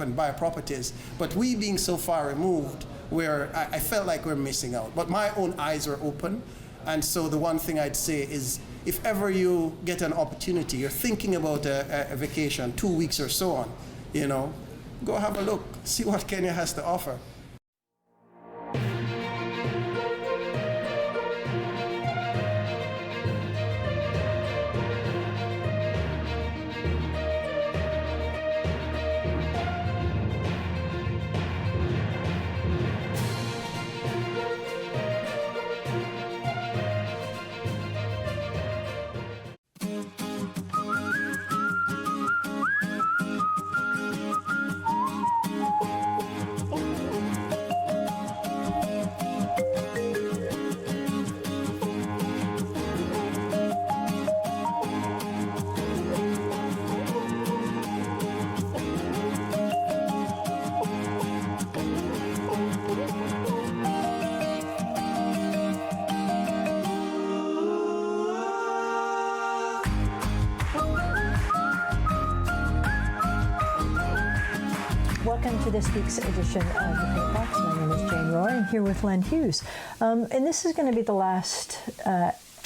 and buy properties. But we being so far removed, where I felt like we're missing out. But my own eyes were open. And so the one thing I'd say is, if ever you get an opportunity, you're thinking about a vacation, 2 weeks or so on, you know, go have a look, see what Kenya has to offer. Welcome to this week's edition of The Paint Box. My name is Jane Roy. I'm here with Len Hughes. And this is going to be the last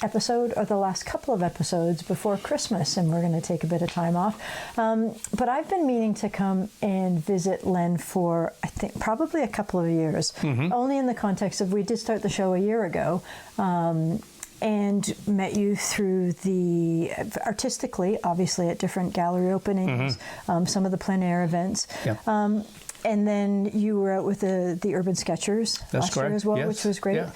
episode, or the last couple of episodes before Christmas, and we're going to take a bit of time off. But I've been meaning to come and visit Len for, I think, probably a couple of years, only in the context of, we did start the show a year ago, and met you through the, artistically, obviously, at different gallery openings, some of the plein air events. Yep. And then you were out with the Urban Sketchers last year as well, which was great. Yeah.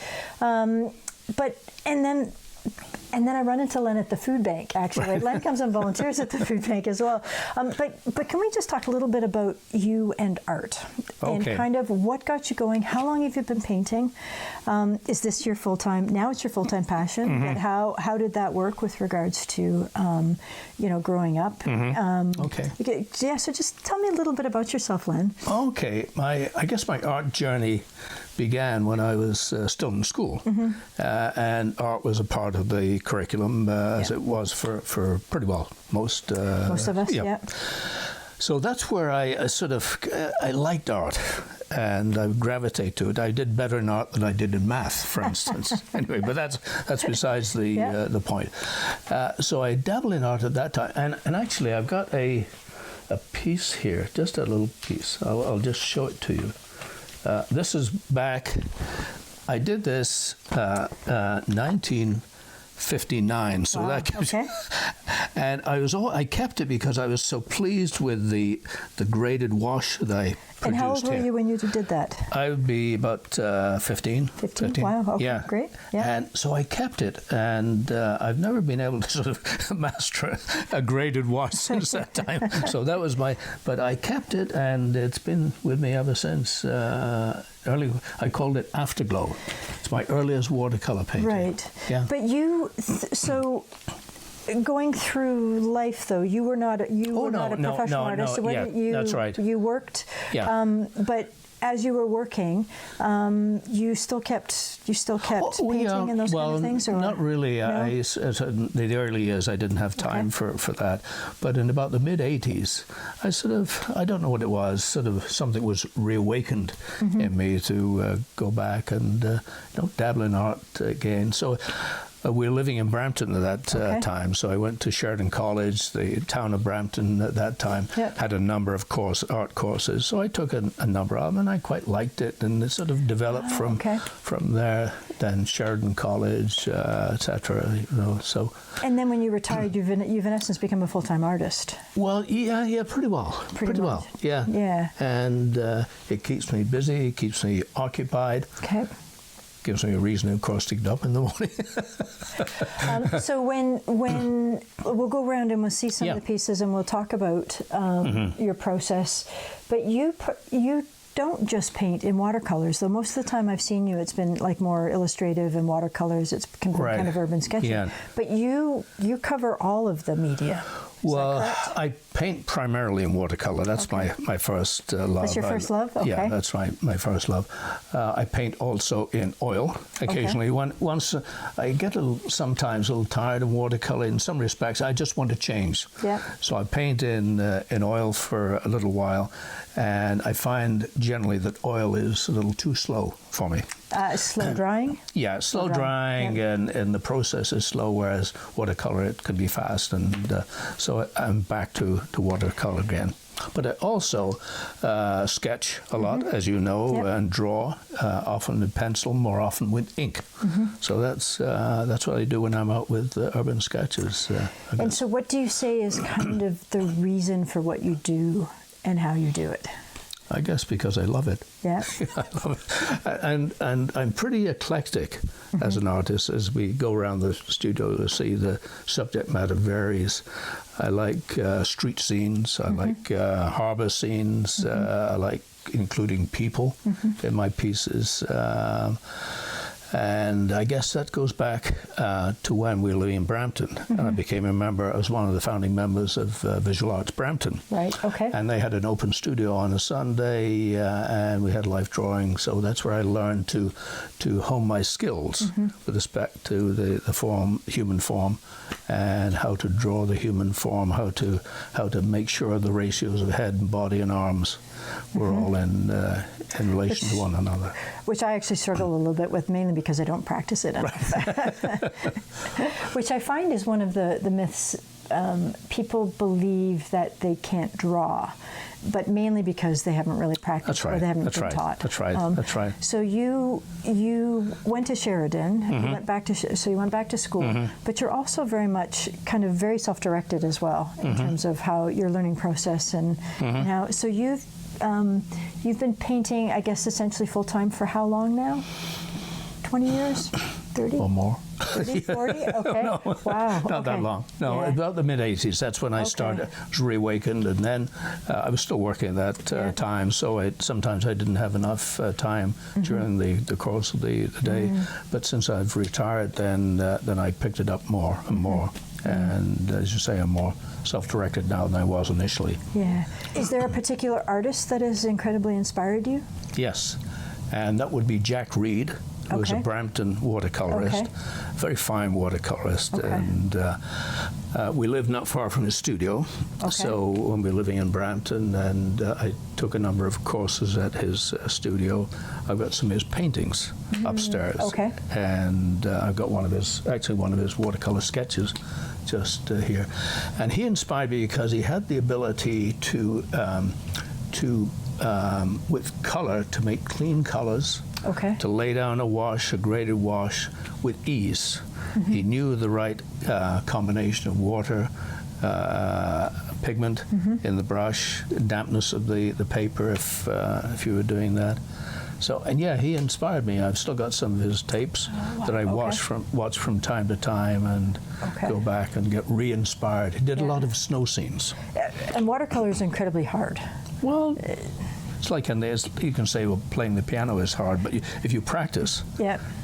And then I run into Len at the food bank, actually. Len comes and volunteers at the food bank as well. But can we just talk a little bit about you and art? And kind of what got you going? How long have you been painting? Is this your full-time, now it's your full-time passion, but how did that work with regards to, growing up? Yeah, so just tell me a little bit about yourself, Len. Okay, I guess my art journey began when I was still in school, and art was a part of the curriculum, as it was for pretty well most of us. Yeah. So that's where I sort of I liked art, and I would gravitate to it. I did better in art than I did in math, for instance. Anyway, but that's besides the point. So I dabbled in art at that time, and actually I've got a piece here, just a little piece. I'll just show it to you. This is back, I did this 1959, so that gives you, and I kept it because I was so pleased with the graded wash that I produced. And how old were you when you did that? I would be about 15. 15? Wow, okay, yeah. Great. Yeah. And so I kept it, and I've never been able to sort of master a graded wash since that time. So that was but I kept it, and it's been with me ever since. I called it Afterglow. It's my earliest watercolor painting. Right. Yeah. But you, so going through life, though, you were not a professional artist. No, yeah, that's right. You worked, but as you were working, you still kept painting and those kind of things? Or? Not really. No? In the early years, I didn't have time for that. But in about the mid-'80s, I don't know what it was, sort of something was reawakened in me to go back and dabble in art again. So we were living in Brampton at that time, so I went to Sheridan College. The town of Brampton at that time had a number of art courses, so I took a number of them, and I quite liked it, and it sort of developed from there. Then Sheridan College, etc. So. And then when you retired, you've in essence become a full-time artist. Well, yeah, pretty well, yeah. Yeah. And it keeps me busy, it keeps me occupied. Okay. Gives me a reason, of course, to get up in the morning. So when we'll go around and we'll see some of the pieces, and we'll talk about your process. But you don't just paint in watercolors, though. Most of the time I've seen you, it's been like more illustrative and watercolors. It's kind of urban sketching. Yeah. But you cover all of the media. Well, that correct? I paint primarily in watercolor. That's my first love. That's your first love? Okay. Yeah, that's my first love. I paint also in oil occasionally. Once I get sometimes a little tired of watercolor in some respects. I just want to change. Yeah. So I paint in oil for a little while, and I find generally that oil is a little too slow for me. Slow drying? Yeah, slow drying, yeah. and the process is slow, whereas watercolor, it can be fast, and so I'm back to watercolor again. But I also sketch a lot, as you know, Yep. and draw, often with pencil, more often with ink. So that's what I do when I'm out with urban sketches. And so what do you say is kind of the reason for what you do and how you do it? I guess because I love it. Yeah. I love it. And I'm pretty eclectic as an artist. As we go around the studio to see, the subject matter varies. I like street scenes. I like harbor scenes. I like including people in my pieces. And I guess that goes back to when we were living in Brampton. And I became a member, I was one of the founding members of Visual Arts Brampton. Right, okay. And they had an open studio on a Sunday, and we had life drawing. So that's where I learned to hone my skills with respect to the form, human form, and how to draw the human form, how to make sure the ratios of head and body and arms were all in relation to one another. Which I actually struggle a little bit with, mainly because I don't practice it enough. Which I find is one of the myths. People believe that they can't draw, but mainly because they haven't really practiced or they haven't been taught. That's right. That's right. So you went to Sheridan, you went back to so you went back to school, but you're also very much kind of very self-directed as well in terms of how your learning process and how. So you've been painting, I guess, essentially full time for how long now? 20 years? 30? Or more. 30, 40? Okay. No, wow. Not that long. No, Yeah. about the mid-'80s. That's when I started, was reawakened, and then I was still working at that time, so sometimes I didn't have enough time during the course of the day. But since I've retired, then I picked it up more and more. And as you say, I'm more self-directed now than I was initially. Yeah. Is there a particular artist that has incredibly inspired you? Yes, and that would be Jack Reed, who was a Brampton watercolorist, very fine watercolorist, and we lived not far from his studio. So when we were living in Brampton, and I took a number of courses at his studio, I've got some of his paintings upstairs, and I've got one of his watercolor sketches just here, and he inspired me because he had the ability to with color, to make clean colors, to lay down a graded wash with ease. He knew the right combination of water, pigment in the brush, dampness of the paper if you were doing that. So, and yeah, he inspired me. I've still got some of his tapes that I watch from time to time and go back and get re-inspired. He did a lot of snow scenes. And watercolor is incredibly hard. Well, it's like you can say, well, playing the piano is hard, but if you practice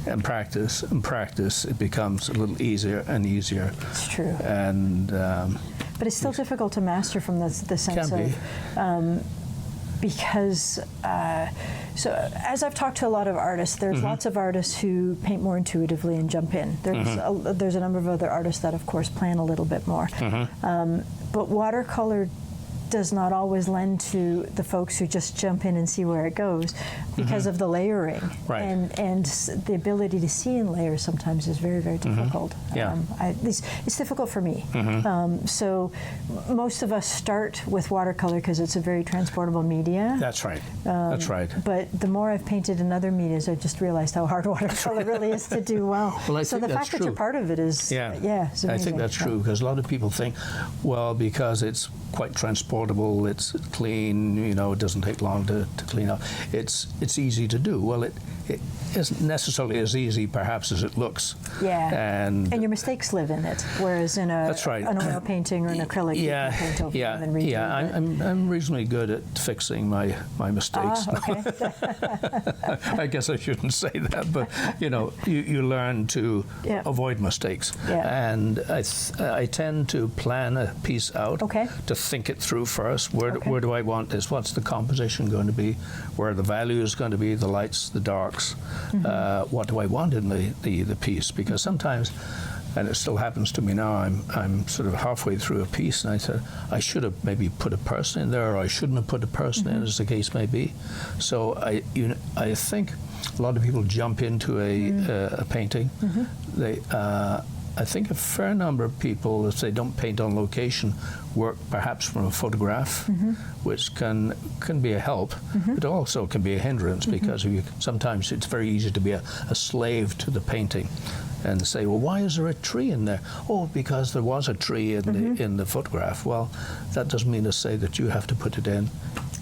and practice and practice, it becomes a little easier and easier. It's true. And but it's still difficult to master from the sense of because so as I've talked to a lot of artists, there's lots of artists who paint more intuitively and jump in. There's a number of other artists that, of course, plan a little bit more. But watercolor does not always lend to the folks who just jump in and see where it goes because of the layering. And the ability to see in layers sometimes is very, very difficult. It's difficult for me. So most of us start with watercolor because it's a very transportable media. That's right. That's right. But the more I've painted in other medias, I've just realized how hard watercolor really is to do well. So the fact that you're part of it is, it's amazing. I think that's true because a lot of people think, well, because it's quite transportable, affordable, it's clean, you know, it doesn't take long to clean up. It's easy to do. Well, it isn't necessarily as easy perhaps as it looks. Yeah. And your mistakes live in it, whereas in that's right. an oil painting or an acrylic, you can paint over them and redo it. I'm reasonably good at fixing my mistakes. Okay. I guess I shouldn't say that, but you know, you learn to avoid mistakes. Yeah. And I tend to plan a piece out, to think it through first. Where do I want this? What's the composition going to be? Where are the values going to be? The lights, the darks. What do I want in the piece? Because sometimes, and it still happens to me now, I'm sort of halfway through a piece and I said, I should have maybe put a person in there, or I shouldn't have put a person in, as the case may be. So I think a lot of people jump into a painting. I think a fair number of people, if they don't paint on location, work perhaps from a photograph, which can be a help, but also can be a hindrance, because sometimes it's very easy to be a slave to the painting and say, well, why is there a tree in there? Oh, because there was a tree in the photograph. Well, that doesn't mean to say that you have to put it in.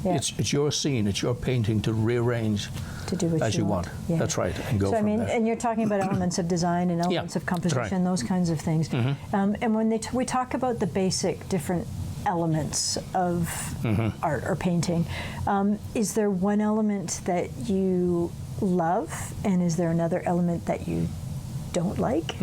Yeah. It's your scene, it's your painting to rearrange to do what as you want. Yeah. That's right, and go so, from there. and you're talking about elements of design and elements of composition, those kinds of things. And when we talk about the basic different elements of art or painting, is there one element that you love, and is there another element that you don't like?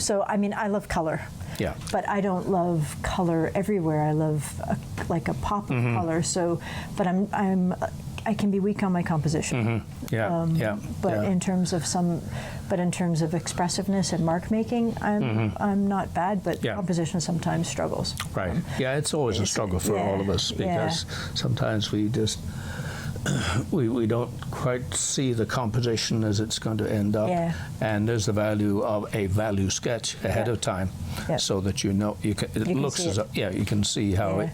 So, I mean, I love color. Yeah. But I don't love color everywhere. I love like a pop of color. So, but I can be weak on my composition. But in terms of expressiveness and mark making, I'm not bad. But composition sometimes struggles. Right. It's always a struggle for all of us, because sometimes we just we don't quite see the composition as it's going to end up, and there's the value of a value sketch ahead of time, so that you know you can. It looks as you can see how it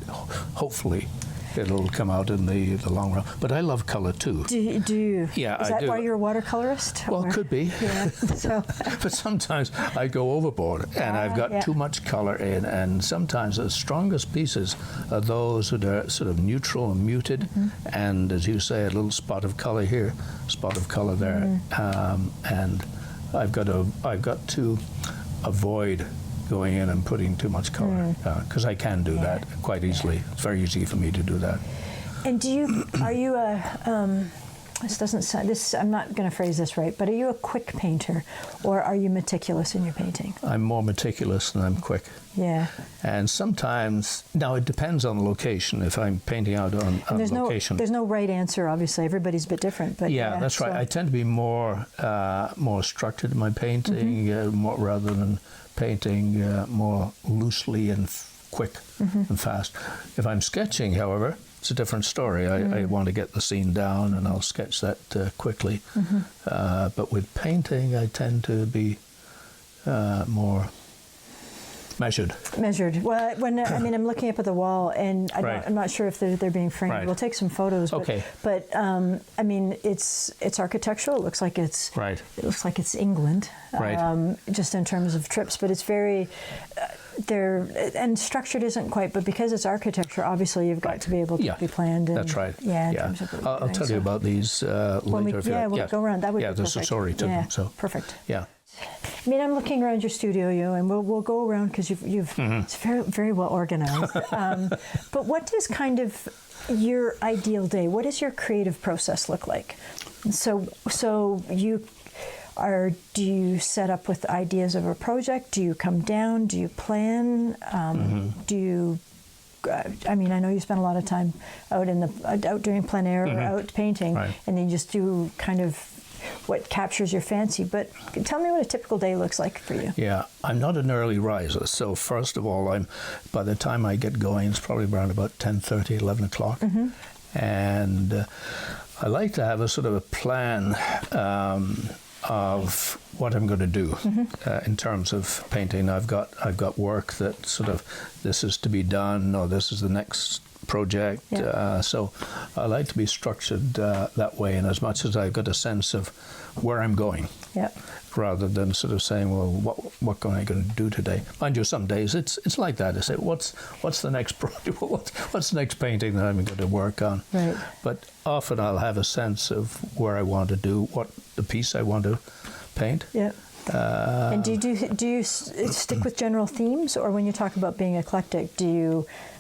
hopefully it'll come out in the long run. But I love color too. Do you? Yeah, Is that why you're a watercolorist? Well, it could be. Yeah. So. But sometimes I go overboard and I've got too much color in, and sometimes the strongest pieces are those that are sort of neutral and muted, and as you say, a little spot of color here, spot of color there, and I've got to avoid going in and putting too much color, because I can do that quite easily. It's very easy for me to do that. And are you a, this doesn't sound, I'm not going to phrase this right, but are you a quick painter, or are you meticulous in your painting? I'm more meticulous than I'm quick. Yeah. And sometimes, now it depends on the location. If I'm painting out on location. There's no right answer, obviously. Everybody's a bit different. But that's right. I tend to be more structured in my painting, more, rather than painting more loosely and quick and fast. If I'm sketching, however, it's a different story. I want to get the scene down, and I'll sketch that quickly. But with painting, I tend to be more measured. Well, I'm looking up at the wall, and I'm not sure if they're being framed. Right. We'll take some photos. But, okay. But it's architectural. It looks like it's It looks like it's England. Right. Just in terms of trips, but it's very. And structured isn't quite, but because it's architecture, obviously you've got to be able to be planned. And, that's right. In terms of I'll tell you about these later. We'll go around. That would be perfect. There's a story to them. So perfect. Yeah. I mean, I'm looking around your studio, and we'll go around because you've it's very, very well organized. But what is kind of your ideal day? What does your creative process look like? So do you set up with ideas of a project? Do you come down? Do you plan? Do you? I know you spend a lot of time out doing plein air or out painting, and then you just do kind of what captures your fancy. But tell me what a typical day looks like for you. Yeah, I'm not an early riser, so first of all, by the time I get going, it's probably around about 10:30, 11 o'clock, and I like to have a sort of a plan of what I'm going to do in terms of painting. I've got work that sort of this is to be done, or this is the next project. Yeah. So I like to be structured that way, and as much as I've got a sense of where I'm going, rather than sort of saying, well, what am I going to do today? Mind you, some days it's like that. I say, what's the next project? What's the next painting that I'm going to work on? Right. But often I'll have a sense of where I want to do, what the piece I want to paint. Yeah. And do you stick with general themes, or when you talk about being eclectic, do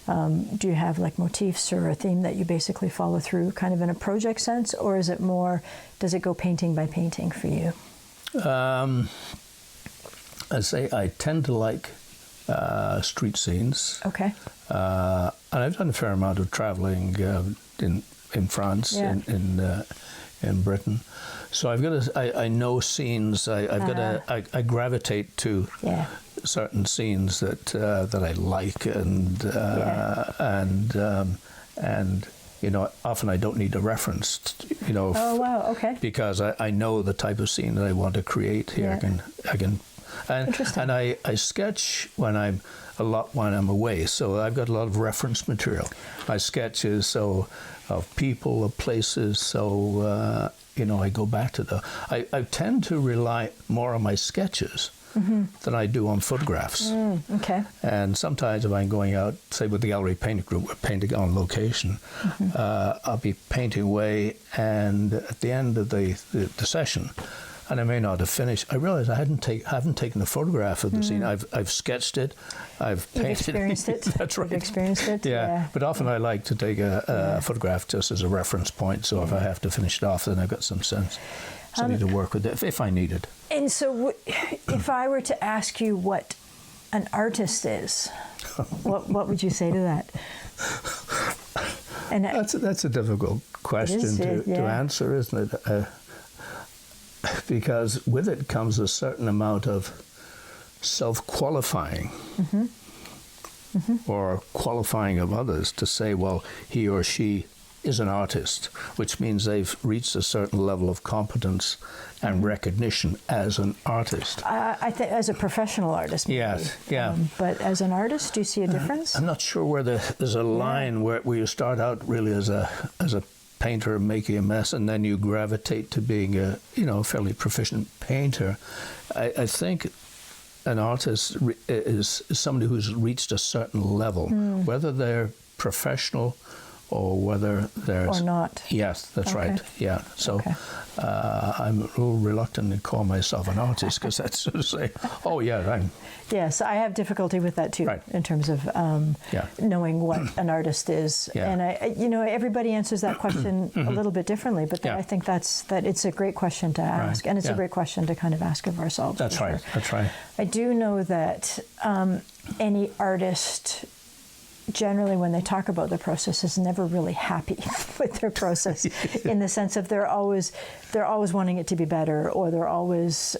you have like motifs or a theme that you basically follow through, kind of in a project sense, or is it more? Does it go painting by painting for you? I say I tend to like street scenes. Okay. And I've done a fair amount of traveling in France, in Britain. So I know scenes. I gravitate to certain scenes that I like, and you know, often I don't need a reference. You know. Oh wow! Okay. Because I know the type of scene that I want to create here. I can. And I sketch when I'm away, so I've got a lot of reference material. My sketches, of people, of places, so you know, I go back to I tend to rely more on my sketches than I do on photographs. Okay. And sometimes if I'm going out, say with the gallery painting group, we're painting on location, I'll be painting away, and at the end of the session, and I may not have finished, I realize I haven't taken a photograph of the scene. I've sketched it, I've painted. You've experienced it. That's right. You've experienced it. Yeah. But often I like to take a photograph just as a reference point. So if I have to finish it off, then I've got some sense. So I need to work with it if I need it. And so, if I were to ask you what an artist is, what would you say to that? And that's a difficult question to answer, isn't it? Because with it comes a certain amount of self-qualifying or qualifying of others to say, well, he or she is an artist, which means they've reached a certain level of competence and recognition as an artist. I think as a professional artist, maybe. Yes, yeah. But as an artist, do you see a difference? I'm not sure where there's a line where you start out really as a painter making a mess, and then you gravitate to being a fairly proficient painter. I think an artist is somebody who's reached a certain level, whether they're professional or whether there's... Or not. Yes, that's right, yeah. So I'm a little reluctant to call myself an artist, because that's sort of say, oh yeah, I'm... Yes, I have difficulty with that too, in terms of knowing what an artist is. And everybody answers that question a little bit differently, but I think that it's a great question to ask, and it's a great question to kind of ask of ourselves. That's right, that's right. I do know that any artist, generally when they talk about the process, is never really happy with their process in the sense of they're always wanting it to be better, or they're always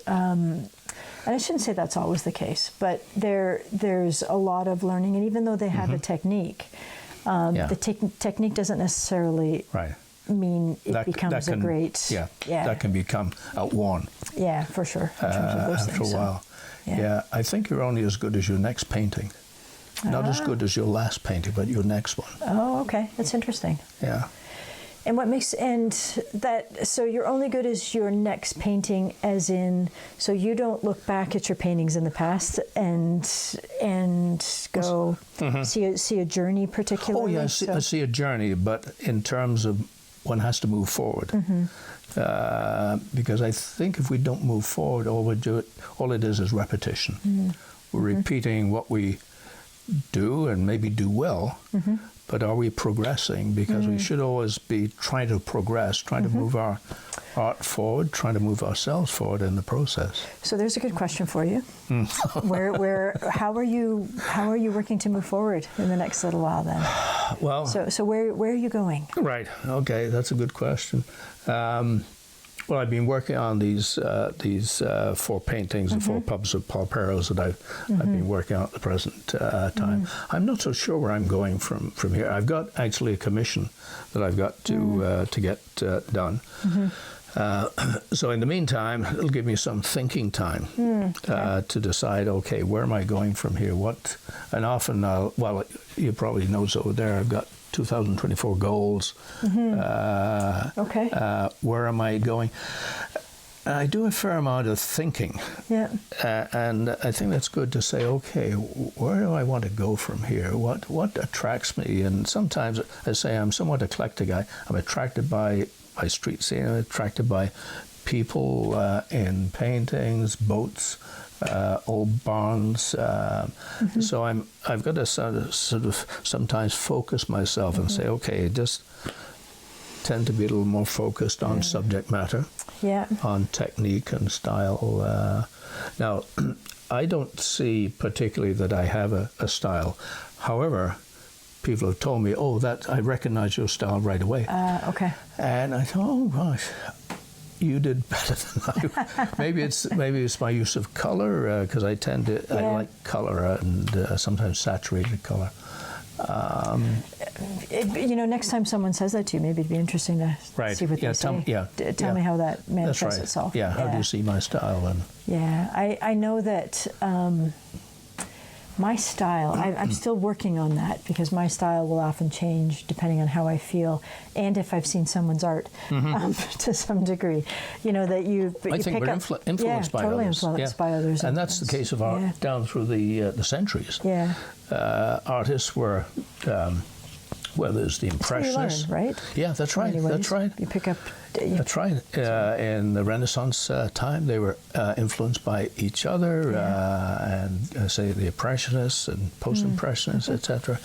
and I shouldn't say that's always the case, but there's a lot of learning, and even though they have a technique, the technique doesn't necessarily mean it becomes a great... that can become outworn. Yeah, for sure. In terms of those after things, a while. I think you're only as good as your next painting. Not as good as your last painting, but your next one. Oh, okay. That's interesting. Yeah. And so you're only good as your next painting, as in, so you don't look back at your paintings in the past and go see a journey particularly? Oh yeah, I see a journey, but in terms of one has to move forward. Because I think if we don't move forward, all it is repetition. We're repeating what we do and maybe do well, but are we progressing? Because we should always be trying to progress, trying to move our art forward, trying to move ourselves forward in the process. So there's a good question for you. How are you working to move forward in the next little while then? Well, so where are you going? Right. Okay, that's a good question. Well, I've been working on these 4 paintings and 4 pubs of Palperos that I've been working on at the present time. I'm not so sure where I'm going from here. I've got actually a commission that I've got to get done. So in the meantime, it'll give me some thinking time to decide, okay, where am I going from here? And often, you probably notice over there, I've got 2024 goals. Okay. Where am I going? I do a fair amount of thinking. Yeah. And I think that's good to say, okay, where do I want to go from here? What attracts me? And sometimes I say I'm somewhat eclectic. I'm attracted by street scene. I'm attracted by people in paintings, boats, old barns. So I've got to sort of sometimes focus myself and say, okay, just tend to be a little more focused on subject matter, on technique and style. Now, I don't see particularly that I have a style. However, people have told me, oh, that I recognize your style right away. Okay. And I thought, oh gosh, you did better than I. Maybe it's my use of color, because I tend to I like color and sometimes saturated color. Next time someone says that to you, maybe it'd be interesting to see what they say. Tell me how that manifests itself. Yeah, how do you see my style? And I know that my style, I'm still working on that, because my style will often change depending on how I feel and if I've seen someone's art to some degree. That I think we're influenced by totally others. Influenced by others. And that's the case of art down through the centuries. Yeah. Artists were, there's the Impressionists. You learn, right? Yeah, that's right. That's right. You pick up. That's right. In the Renaissance time, they were influenced by each other, and say the Impressionists and Post-Impressionists, etc.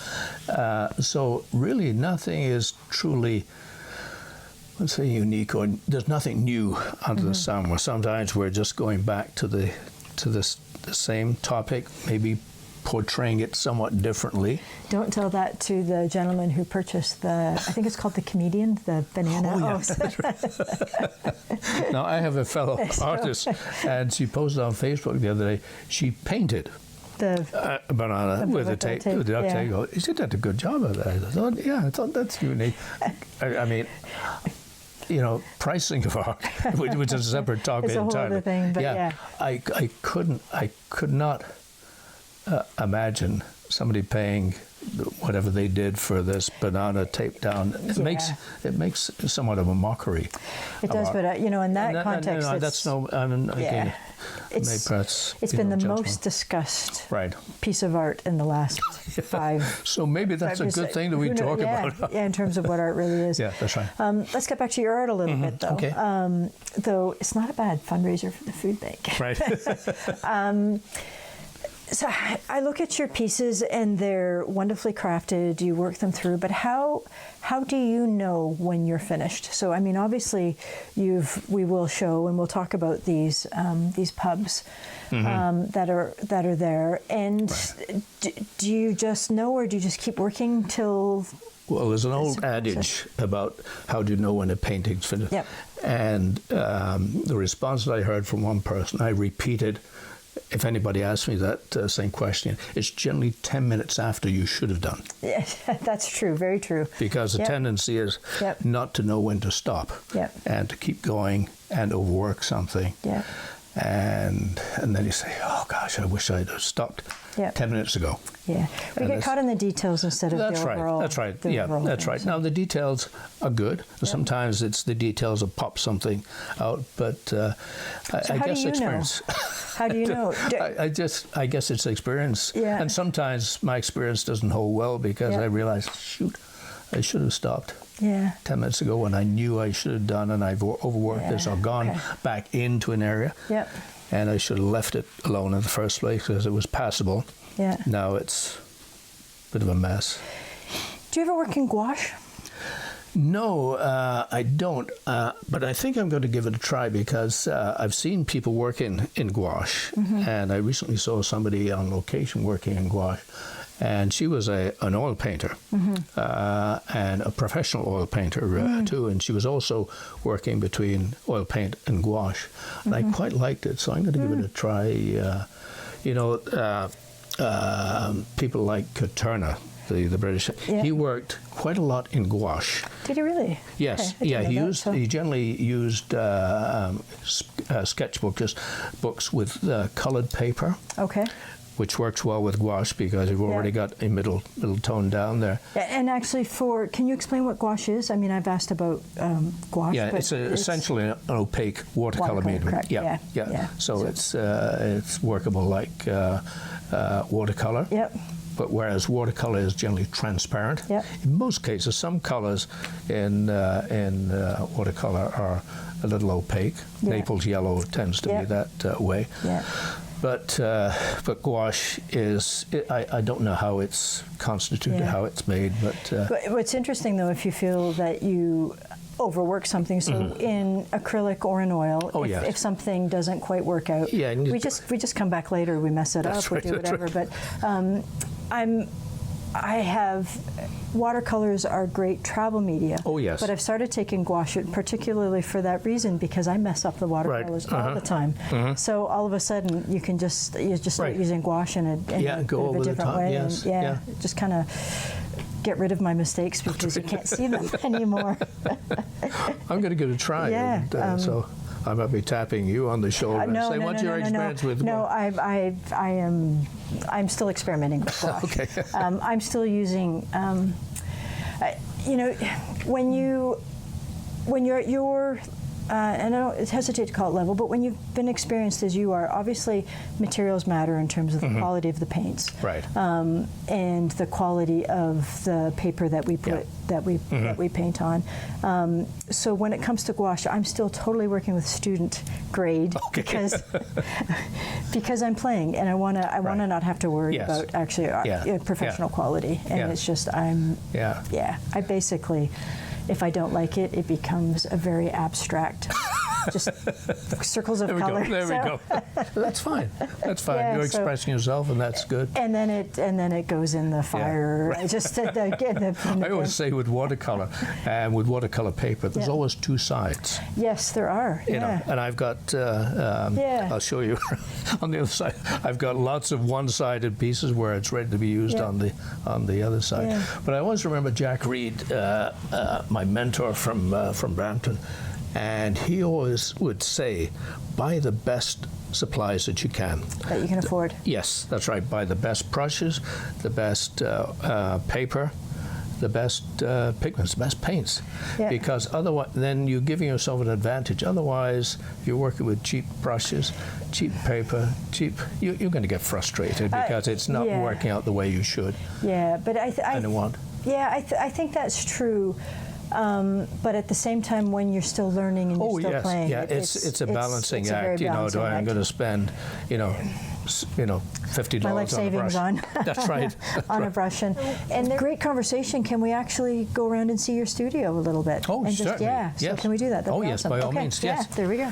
So really, nothing is truly, let's say, unique, or there's nothing new under the sun. Where sometimes we're just going back to the same topic, maybe portraying it somewhat differently. Don't tell that to the gentleman who purchased I think it's called the Comedian, the banana. Now, I have a fellow artist, and she posted on Facebook the other day, she painted the banana with the tape, with the duct tape. She did a good job of that. I thought that's unique. I mean, pricing of art, which is a separate topic entirely. It's a whole other thing, but I could not imagine somebody paying whatever they did for this banana taped down. It makes somewhat of a mockery. It does, but in that context, that's no. Again, it's been the most discussed piece of art in the last 5. So maybe that's a good thing that we talk about. In terms of what art really is. Yeah, that's right. Let's get back to your art a little bit, though. Okay. Though it's not a bad fundraiser for the food bank. Right. So I look at your pieces and they're wonderfully crafted. You work them through, but how do you know when you're finished? So I mean, obviously, we will show and we'll talk about these pubs that are there. And do you just know, or do you just keep working till? Well, there's an old adage about how do you know when a painting's finished. Yep. And the response that I heard from one person, I repeated. If anybody asks me that same question, it's generally 10 minutes after you should have done. Yeah, that's true, very true. Because the tendency is not to know when to stop and to keep going and overwork something. Yeah. And then you say, oh gosh, I wish I'd have stopped 10 minutes ago. Yeah, we get caught in the details instead of the overall. That's right. That's right. Now the details are good. Sometimes it's the details that pop something out, but I guess experience. How do you know? I guess it's experience. Yeah. And sometimes my experience doesn't hold well because I realize, shoot, I should have stopped. 10 minutes ago when I knew I should have done, and I've overworked this or gone back into an area. And I should have left it alone in the first place because it was passable. Now it's a bit of a mess. Do you ever work in gouache? No, I don't. But I think I'm going to give it a try because I've seen people working in gouache. And I recently saw somebody on location working in gouache. And she was an oil painter and a professional oil painter too. And she was also working between oil paint and gouache. And I quite liked it, so I'm going to give it a try. People like Turner, the British, he worked quite a lot in gouache. Did he really? Yes. Okay, he generally used sketchbook, just books with coloured paper. Okay. which works well with gouache because you've already got a middle tone down there. And actually, can you explain what gouache is? I mean, I've asked about gouache. Yeah, but it's essentially an opaque watercolor medium. Correct. Yeah. So it's workable like watercolor. Yep. But whereas watercolor is generally transparent, Yep. in most cases, some colors in watercolor are a little opaque. Yeah. Naples yellow tends to be that way. Yeah. But gouache is, I don't know how it's constituted, how it's made, but What's interesting, though, if you feel that you overwork something, so in acrylic or in oil, if something doesn't quite work out, we just come back later, we mess it up, we do whatever. Right. But I have watercolors are great travel media. Oh yes. But I've started taking gouache particularly for that reason, because I mess up the watercolors all the time. So all of a sudden you just start using gouache in a bit of a different way. Yes. And just kind of get rid of my mistakes because you can't see them anymore. I'm going to give it a try. Yeah. And, so I might be tapping you on the shoulder and saying, "What's your experience with?" No, I'm still experimenting with gouache. Okay. I'm still using. When you're at your and I don't hesitate to call it level, but when you've been experienced as you are, obviously materials matter in terms of the quality of the paints, right? And the quality of the paper that we put that we paint on. So when it comes to gouache, I'm still totally working with student grade because I'm playing and I wanna not have to worry about actually professional quality. And it's just I basically. If I don't like it, it becomes a very abstract, just circles of color. There we go. That's fine. That's fine. You're expressing yourself, and that's good. And then it goes in the fire. I always say with watercolor and with watercolor paper, there's always two sides. Yes, there are. You know, and I've got. I'll show you on the other side. I've got lots of one-sided pieces where it's ready to be used on the other side. Yeah. But I always remember Jack Reed, my mentor from Brampton. And he always would say, buy the best supplies that you can. That you can afford. Yes, that's right. Buy the best brushes, the best paper, the best pigments, the best paints. Yeah. Because otherwise, then you're giving yourself an advantage. Otherwise, if you're working with cheap brushes, cheap paper, you're going to get frustrated because it's not working out the way you should. Yeah, but I think that's true. But at the same time, when you're still learning and you're still playing, it's a balancing act. I'm going to spend, $50 my life savings on that's right. on a brush and great conversation. Can we actually go around and see your studio a little bit? Oh, certainly. Yes. So can we do that? That'd be awesome. By all means. Yes. Yeah, there we go.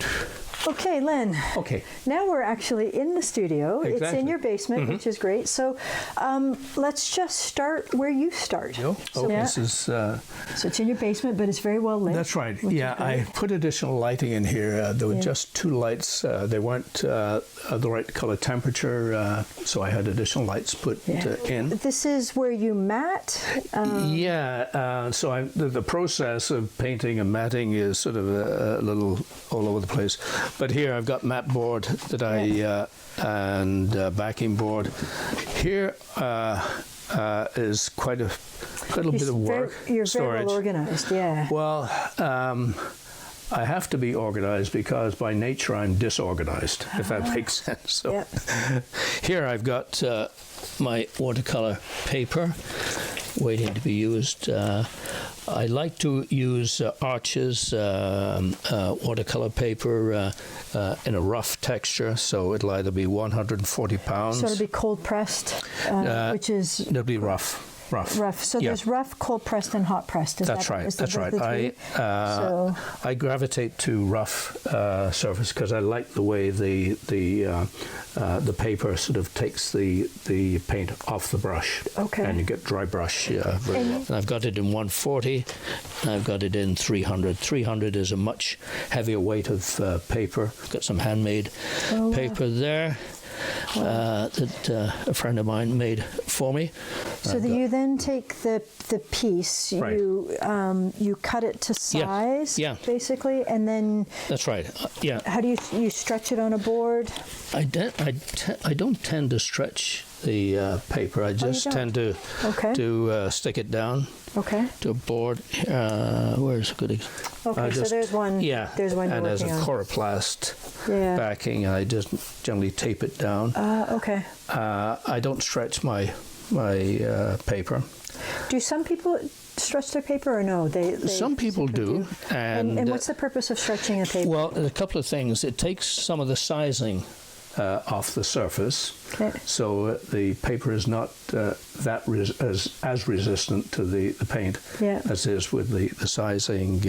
Okay, Len. Okay. Now we're actually in the studio. Exactly. It's in your basement, which is great. So let's just start where you start. This is. So it's in your basement, but it's very well lit. That's right. Yeah, I put additional lighting in here. There were just two lights. They weren't the right color temperature, so I had additional lights put in. This is where you matte? So the process of painting and matting is sort of a little all over the place. But here I've got matte board that and backing board. Here is quite a little bit of work. You're storage. Very well organized, yeah. Well, I have to be organized because by nature I'm disorganized, if that makes sense. So here I've got my watercolor paper waiting to be used. I like to use Arches watercolor paper in a rough texture, so it'll either be 140 pounds. So it'll be cold pressed, which is... It'll be rough. So there's rough, cold pressed, and hot pressed. That's right. I gravitate to rough surface because I like the way the paper sort of takes the paint off the brush. Okay. And you get dry brush. And I've got it in 140. And I've got it in 300. 300 is a much heavier weight of paper. Got some handmade paper there. that a friend of mine made for me. So you then take the piece, Right. you cut it to size, Yeah. basically, and then That's right. Yeah. how do you stretch it on a board? I don't tend to stretch the paper. I just don't? tend to stick it down Okay. to a board. Where's a good example? Okay, so there's one. Yeah. There's one you're and there's a working on. coroplast Yeah. backing, and I just generally tape it down. Okay. I don't stretch my paper. Do some people stretch their paper or no? They Some people do. And what's the purpose of stretching a paper? Well, a couple of things. It takes some of the sizing off the surface, Okay. so the paper is not as resistant to the paint Yeah. as is with the sizing